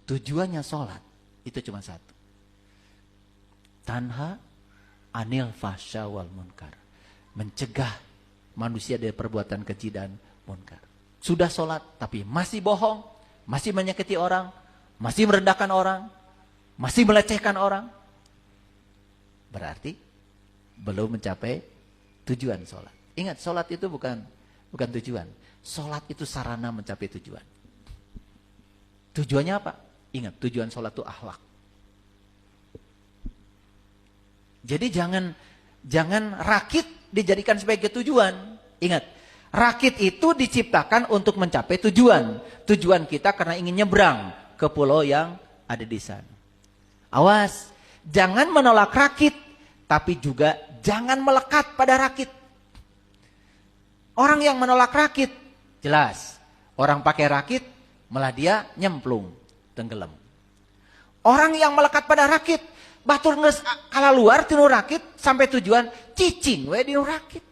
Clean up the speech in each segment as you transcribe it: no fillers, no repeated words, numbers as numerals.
Tujuannya sholat itu cuma satu. Tanha anil fahsya wal munkar. Mencegah manusia dari perbuatan keji dan munkar. Sudah sholat tapi masih bohong, masih menyakiti orang, masih merendahkan orang, masih melecehkan orang. Berarti belum mencapai tujuan sholat. Ingat, sholat itu bukan tujuan. Sholat itu sarana mencapai tujuan. Tujuannya apa? Ingat, tujuan sholat itu akhlak. Jadi jangan rakit dijadikan sebagai tujuan. Ingat, rakit itu diciptakan untuk mencapai tujuan. Tujuan kita karena ingin nyebrang ke pulau yang ada di sana. Awas, jangan menolak rakit, tapi juga jangan melekat pada rakit. Orang yang menolak rakit, jelas. Orang pakai rakit, malah dia nyemplung, tenggelam. Orang yang melekat pada rakit, batur nges kala luar tinu rakit sampai tujuan cicing we di rakit.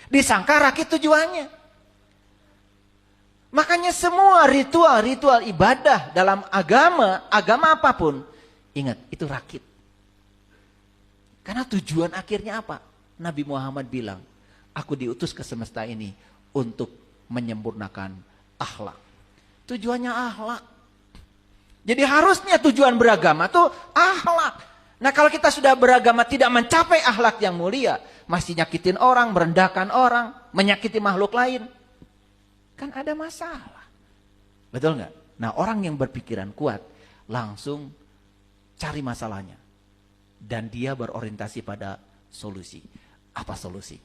Disangka rakit tujuannya. Makanya semua ritual ibadah dalam agama apapun, ingat itu rakit. Karena tujuan akhirnya apa? Nabi Muhammad bilang, aku diutus ke semesta ini untuk menyempurnakan akhlak. Tujuannya akhlak. Jadi harusnya tujuan beragama itu akhlak. Nah kalau kita sudah beragama tidak mencapai akhlak yang mulia, masih nyakitin orang, merendahkan orang, menyakiti makhluk lain, kan ada masalah. Betul nggak? Nah orang yang berpikiran kuat langsung cari masalahnya. Dan dia berorientasi pada solusi. Apa solusi?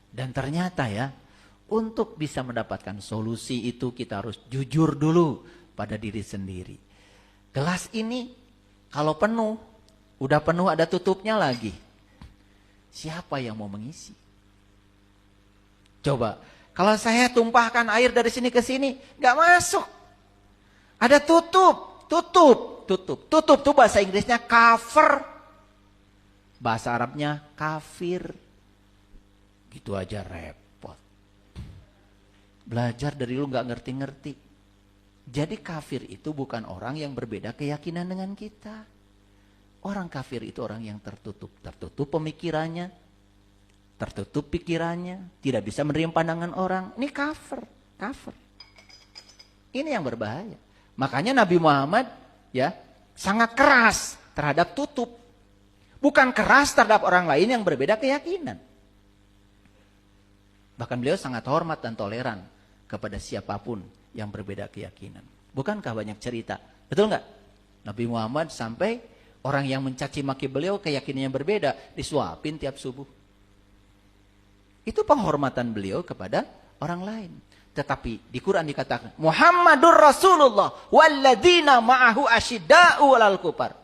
Dan ternyata ya, untuk bisa mendapatkan solusi itu kita harus jujur dulu pada diri sendiri. Gelas ini kalau penuh, udah penuh ada tutupnya lagi. Siapa yang mau mengisi? Coba, kalau saya tumpahkan air dari sini ke sini, gak masuk. Ada tutup. Tutup tuh bahasa Inggrisnya cover. Bahasa Arabnya kafir. Gitu aja repot. Belajar dari lu gak ngerti-ngerti. Jadi kafir itu bukan orang yang berbeda keyakinan dengan kita. Orang kafir itu orang yang tertutup. Tertutup pemikirannya. Tertutup pikirannya. Tidak bisa menerima pandangan orang. Ini kafir. Ini yang berbahaya. Makanya Nabi Muhammad ya sangat keras terhadap tutup. Bukan keras terhadap orang lain yang berbeda keyakinan. Bahkan beliau sangat hormat dan toleran kepada siapapun yang berbeda keyakinan. Bukankah banyak cerita? Betul nggak? Nabi Muhammad sampai orang yang mencaci maki beliau keyakinannya berbeda disuapin tiap subuh. Itu penghormatan beliau kepada orang lain. Tetapi di Quran dikatakan Muhammadur Rasulullah walladzina ma'ahu asyidda'u 'alal kufar.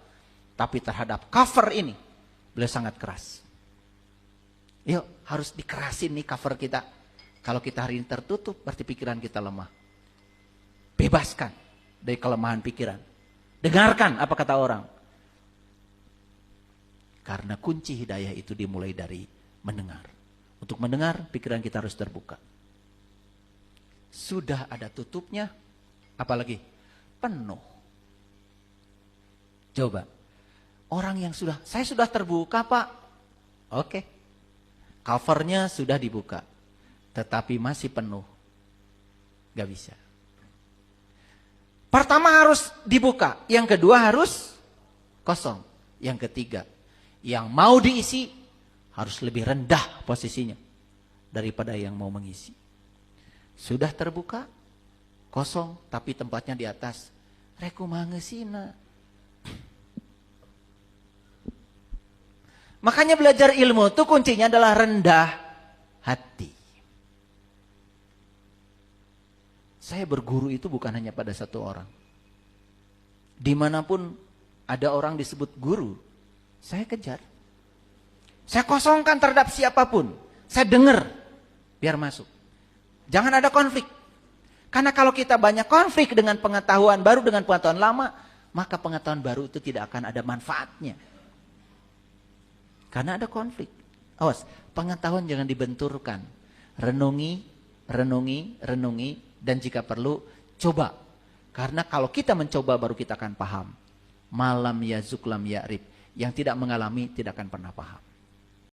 Tapi terhadap kafir ini beliau sangat keras. Yuk, harus dikerasin nih cover kita. Kalau kita hari ini tertutup, berarti pikiran kita lemah. Bebaskan dari kelemahan pikiran. Dengarkan apa kata orang. Karena kunci hidayah itu dimulai dari mendengar. Untuk mendengar, pikiran kita harus terbuka. Sudah ada tutupnya, apalagi penuh. Coba, orang yang saya sudah terbuka Pak. Oke. Covernya sudah dibuka, tetapi masih penuh. Gak bisa. Pertama harus dibuka, yang kedua harus kosong. Yang ketiga, yang mau diisi harus lebih rendah posisinya daripada yang mau mengisi. Sudah terbuka, kosong, tapi tempatnya di atas. Rekumangesina. Makanya belajar ilmu itu kuncinya adalah rendah hati. Saya berguru itu bukan hanya pada satu orang. Dimanapun ada orang disebut guru, saya kejar. Saya kosongkan terhadap siapapun. Saya dengar, biar masuk. Jangan ada konflik. Karena kalau kita banyak konflik dengan pengetahuan baru dengan pengetahuan lama, maka pengetahuan baru itu tidak akan ada manfaatnya. Karena ada konflik. Awas, pengetahuan jangan dibenturkan. Renungi, dan jika perlu coba. Karena kalau kita mencoba baru kita akan paham. Malam yazuk lam ya'rif. Yang tidak mengalami tidak akan pernah paham.